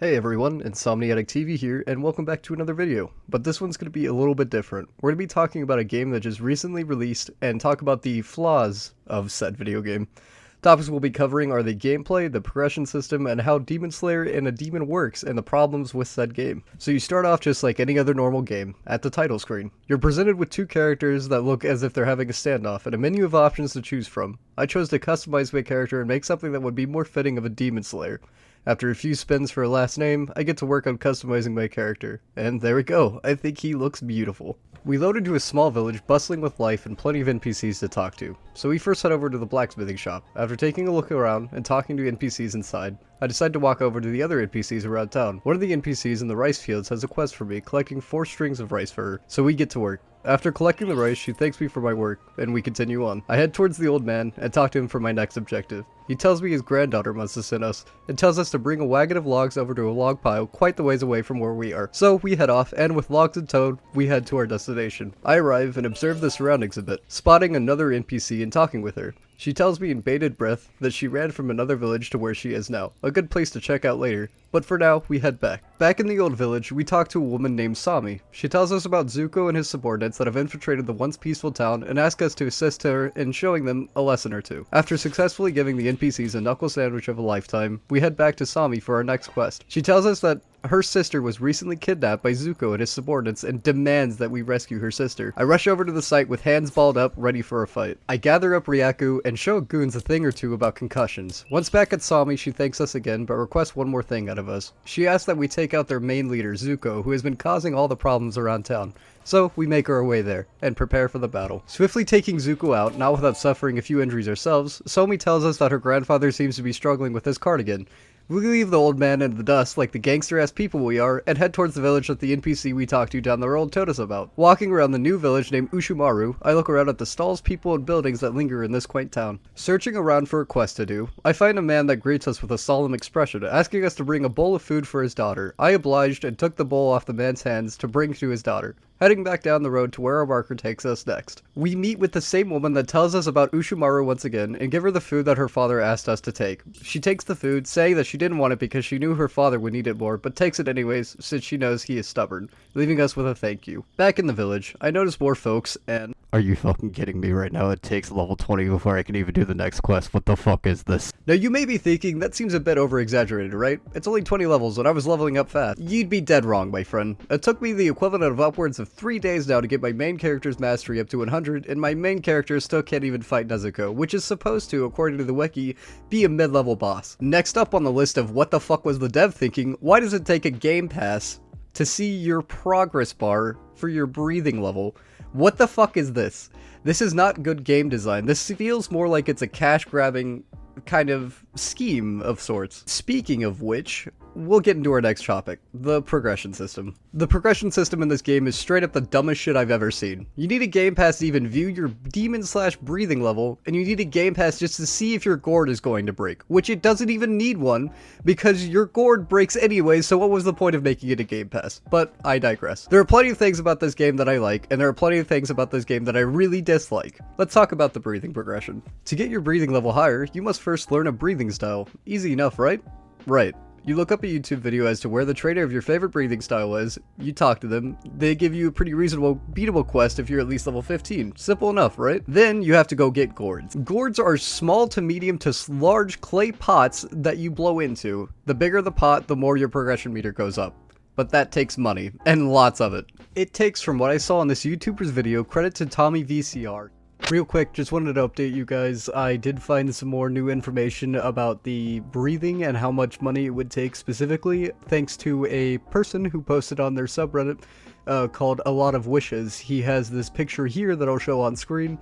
Hey everyone, InsomniaticTV here, and welcome back to another video. But this one's going to be a little bit different. We're going to be talking about a game that just recently released, and talk about the flaws of said video game. Topics we'll be covering are the gameplay, the progression system, and how Demon Slayer and a demon works, and the problems with said game. So you start off just like any other normal game, at the title screen. You're presented with two characters that look as if they're having a standoff, and a menu of options to choose from. I chose to customize my character and make something that would be more fitting of a Demon Slayer. After a few spins for a last name, I get to work on customizing my character. And there we go, I think he looks beautiful. We load into a small village bustling with life and plenty of NPCs to talk to. So we first head over to the blacksmithing shop. After taking a look around and talking to NPCs inside, I decide to walk over to the other NPCs around town. One of the NPCs in the rice fields has a quest for me, collecting 4 strings of rice for her, so we get to work. After collecting the rice, she thanks me for my work, and we continue on. I head towards the old man and talk to him for my next objective. He tells me his granddaughter wants to send us, and tells us to bring a wagon of logs over to a log pile quite the ways away from where we are. So we head off, and with logs in tow, we head to our destination. I arrive and observe the surroundings a bit, spotting another NPC and talking with her. She tells me in bated breath that she ran from another village to where she is now, a good place to check out later, but for now, we head back. Back in the old village, we talk to a woman named Sami. She tells us about Zuko and his subordinates that have infiltrated the once peaceful town and asks us to assist her in showing them a lesson or two. After successfully giving the NPCs a knuckle sandwich of a lifetime, we head back to Sami for our next quest. She tells us that her sister was recently kidnapped by Zuko and his subordinates and demands that we rescue her sister. I rush over to the site with hands balled up, ready for a fight. I gather up Ryaku and show goons a thing or two about concussions. Once back at Sami, she thanks us again, but requests one more thing out of us. She asks that we take out their main leader, Zuko, who has been causing all the problems around town. So, we make our way there, and prepare for the battle. Swiftly taking Zuko out, not without suffering a few injuries ourselves, Somi tells us that her grandfather seems to be struggling with his cardigan. We leave the old man in the dust like the gangster-ass people we are, and head towards the village that the NPC we talked to down the road told us about. Walking around the new village named Ushimaru, I look around at the stalls, people, and buildings that linger in this quaint town. Searching around for a quest to do, I find a man that greets us with a solemn expression, asking us to bring a bowl of food for his daughter. I obliged and took the bowl off the man's hands to bring to his daughter. Heading back down the road to where our marker takes us next. We meet with the same woman that tells us about Ushimaru once again, and give her the food that her father asked us to take. She takes the food, saying that she didn't want it because she knew her father would need it more, but takes it anyways since she knows he is stubborn, leaving us with a thank you. Back in the village, I notice more folks, and are you fucking kidding me right now? It takes level 20 before I can even do the next quest. What the fuck is this? Now you may be thinking, that seems a bit over-exaggerated, right? It's only 20 levels and I was leveling up fast. You'd be dead wrong, my friend. It took me the equivalent of upwards of 3 days now to get my main character's mastery up to 100, and my main character still can't even fight Nezuko, which is supposed to, according to the wiki, be a mid-level boss. Next up on the list of what the fuck was the dev thinking, why does it take a game pass to see your progress bar for your breathing level? What the fuck is this? This is not good game design. This feels more like it's a cash grabbing kind of scheme of sorts. Speaking of which, we'll get into our next topic, the progression system. The progression system in this game is straight up the dumbest shit I've ever seen. You need a game pass to even view your demon/breathing level, and you need a game pass just to see if your gourd is going to break, which it doesn't even need one, because your gourd breaks anyway, so what was the point of making it a game pass? But I digress. There are plenty of things about this game that I like, and there are plenty of things about this game that I really dislike. Let's talk about the breathing progression. To get your breathing level higher, you must first learn a breathing style. Easy enough, right? Right. You look up a YouTube video as to where the trainer of your favorite breathing style is, you talk to them, they give you a pretty reasonable, beatable quest if you're at least level 15. Simple enough, right? Then you have to go get gourds. Gourds are small to medium to large clay pots that you blow into. The bigger the pot, the more your progression meter goes up. But that takes money, and lots of it. It takes, from what I saw in this YouTuber's video, credit to Tommy VCR. Real quick, just wanted to update you guys. I did find some more new information about the breathing and how much money it would take specifically, thanks to a person who posted on their subreddit called A Lot of Wishes. He has this picture here that I'll show on screen,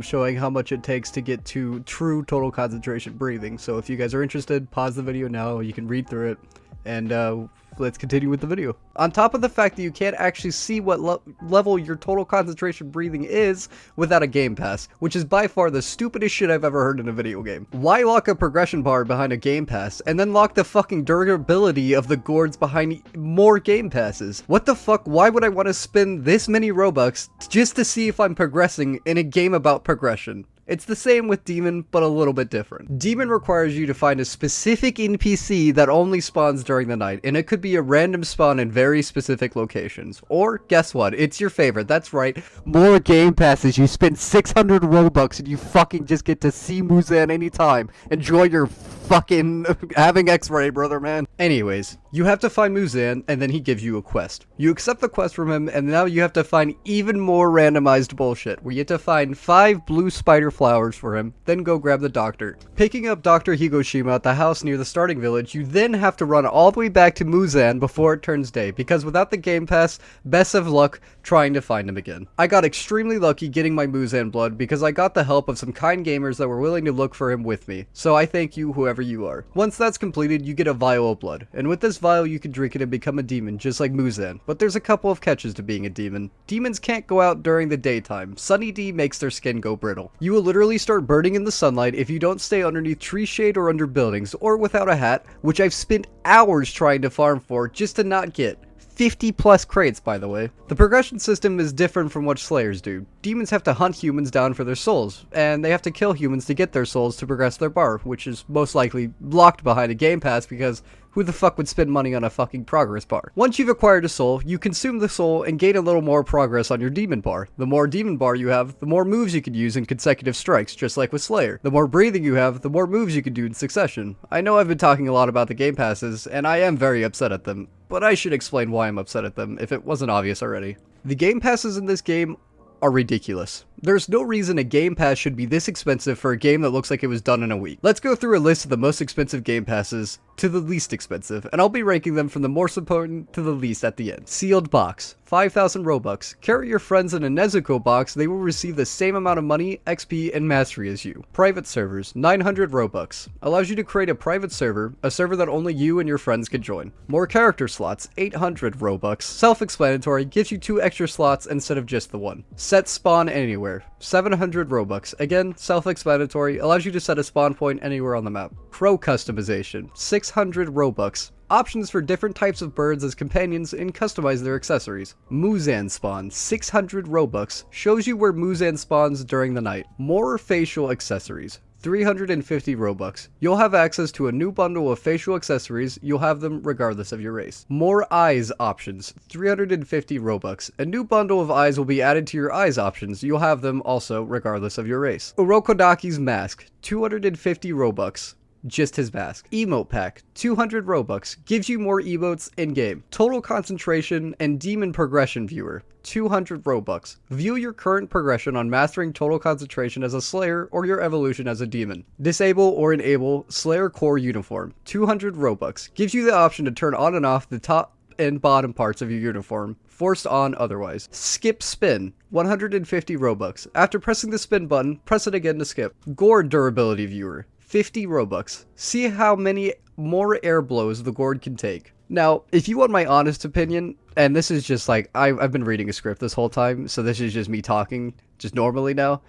showing how much it takes to get to true total concentration breathing. So if you guys are interested, pause the video now, you can read through it, and let's continue with the video. On top of the fact that you can't actually see what level your total concentration breathing is without a game pass, which is by far the stupidest shit I've ever heard in a video game. Why lock a progression bar behind a game pass, and then lock the fucking durability of the gourds behind more game passes? What the fuck? Why would I want to spend this many Robux just to see if I'm progressing in a game about progression? It's the same with Demon, but a little bit different. Demon requires you to find a specific NPC that only spawns during the night, and it could be a random spawn in very specific locations. Or, guess what? It's your favorite. That's right. More game passes. You spend 600 Robux and you fucking just get to see Muzan anytime. Enjoy your fucking having X-ray, brother, man. Anyways, you have to find Muzan, and then he gives you a quest. You accept the quest from him, and now you have to find even more randomized bullshit, where you have to find 5 blue spider flowers for him, then go grab the doctor. Picking up Dr. Higoshima at the house near the starting village, you then have to run all the way back to Muzan before it turns day, because without the game pass, best of luck trying to find him again. I got extremely lucky getting my Muzan blood because I got the help of some kind gamers that were willing to look for him with me, so I thank you whoever you are. Once that's completed, you get a vial of blood, and with this vial you can drink it and become a demon just like Muzan, but there's a couple of catches to being a demon. Demons can't go out during the daytime. Sunny D makes their skin go brittle. You will literally start burning in the sunlight if you don't stay underneath tree shade or under buildings, or without a hat, which I've spent hours trying to farm for just to not get. 50 plus crates, by the way. The progression system is different from what Slayers do. Demons have to hunt humans down for their souls, and they have to kill humans to get their souls to progress their bar, which is most likely locked behind a game pass because who the fuck would spend money on a fucking progress bar? Once you've acquired a soul, you consume the soul and gain a little more progress on your demon bar. The more demon bar you have, the more moves you can use in consecutive strikes, just like with Slayer. The more breathing you have, the more moves you can do in succession. I know I've been talking a lot about the game passes, and I am very upset at them, but I should explain why I'm upset at them if it wasn't obvious already. The game passes in this game are ridiculous. There's no reason a game pass should be this expensive for a game that looks like it was done in a week. Let's go through a list of the most expensive game passes to the least expensive, and I'll be ranking them from the most important to the least at the end. Sealed box, 5,000 Robux. Carry your friends in a Nezuko box, they will receive the same amount of money, XP, and mastery as you. Private servers, 900 Robux. Allows you to create a private server, a server that only you and your friends can join. More character slots, 800 Robux. Self-explanatory, gives you 2 extra slots instead of just the one. Set spawn anywhere, 700 Robux. Again, self-explanatory, allows you to set a spawn point anywhere on the map. Crow customization, 600 Robux. Options for different types of birds as companions and customize their accessories. Muzan spawn, 600 Robux. Shows you where Muzan spawns during the night. More facial accessories, 350 Robux. You'll have access to a new bundle of facial accessories. You'll have them regardless of your race. More eyes options, 350 Robux. A new bundle of eyes will be added to your eyes options. You'll have them also regardless of your race. Urokodaki's mask, 250 Robux. Just his mask. Emote pack, 200 Robux, gives you more emotes in-game. Total concentration and demon progression viewer, 200 Robux. View your current progression on mastering total concentration as a Slayer or your evolution as a demon. Disable or enable Slayer core uniform, 200 Robux. Gives you the option to turn on and off the top and bottom parts of your uniform, forced on otherwise. Skip spin, 150 Robux. After pressing the spin button, press it again to skip. Gourd durability viewer, 50 Robux. See how many more air blows the Gourd can take. Now, if you want my honest opinion, and this is just like, I've been reading a script this whole time, so this is just me talking, just normally now.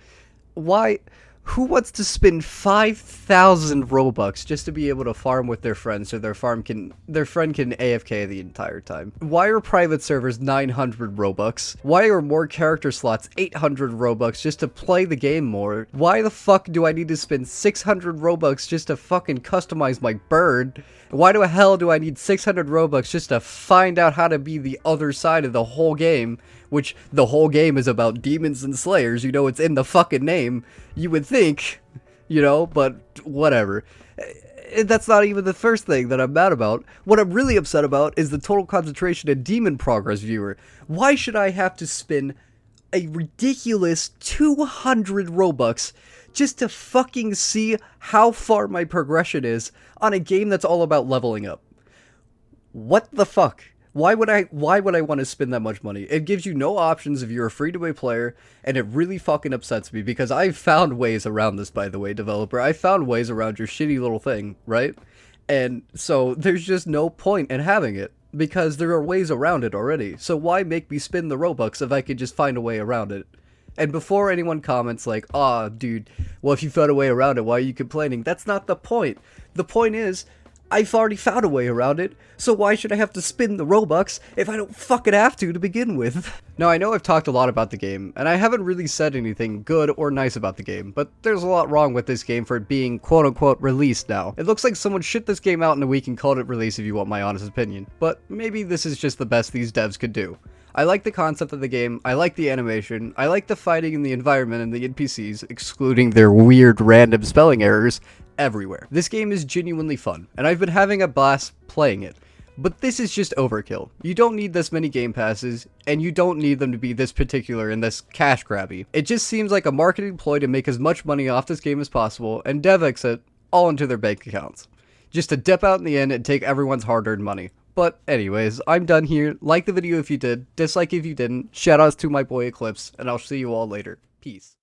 Who wants to spend 5,000 Robux just to be able to farm with their friends so their friend can AFK the entire time? Why are private servers 900 Robux? Why are more character slots 800 Robux just to play the game more? Why the fuck do I need to spend 600 Robux just to fucking customize my bird? Why the hell do I need 600 Robux just to find out how to be the other side of the whole game? Which, the whole game is about demons and slayers, you know, it's in the fucking name. You would think, you know, but whatever. That's not even the first thing that I'm mad about. What I'm really upset about is the total concentration and demon progress viewer. Why should I have to spend a ridiculous 200 Robux just to fucking see how far my progression is on a game that's all about leveling up? What the fuck? Why would I want to spend that much money? It gives you no options if you're a free-to-play player, and it really fucking upsets me because I've found ways around this, by the way, developer. I found ways around your shitty little thing, right? And so there's just no point in having it because there are ways around it already. So why make me spend the Robux if I could just find a way around it? And before anyone comments like, "Aw, dude, well, if you found a way around it, why are you complaining?" That's not the point. The point is, I've already found a way around it, so why should I have to spend the Robux if I don't fucking have to begin with? Now, I know I've talked a lot about the game, and I haven't really said anything good or nice about the game, but there's a lot wrong with this game for it being quote-unquote released now. It looks like someone shit this game out in a week and called it release if you want my honest opinion, but maybe this is just the best these devs could do. I like the concept of the game, I like the animation, I like the fighting and the environment and the NPCs, excluding their weird random spelling errors, everywhere. This game is genuinely fun, and I've been having a blast playing it. But this is just overkill. You don't need this many game passes, and you don't need them to be this particular and this cash grabby. It just seems like a marketing ploy to make as much money off this game as possible, and DevX it all into their bank accounts. Just to dip out in the end and take everyone's hard-earned money. But anyways, I'm done here. Like the video if you did, dislike if you didn't, shoutouts to my boy Eclipse, and I'll see you all later. Peace.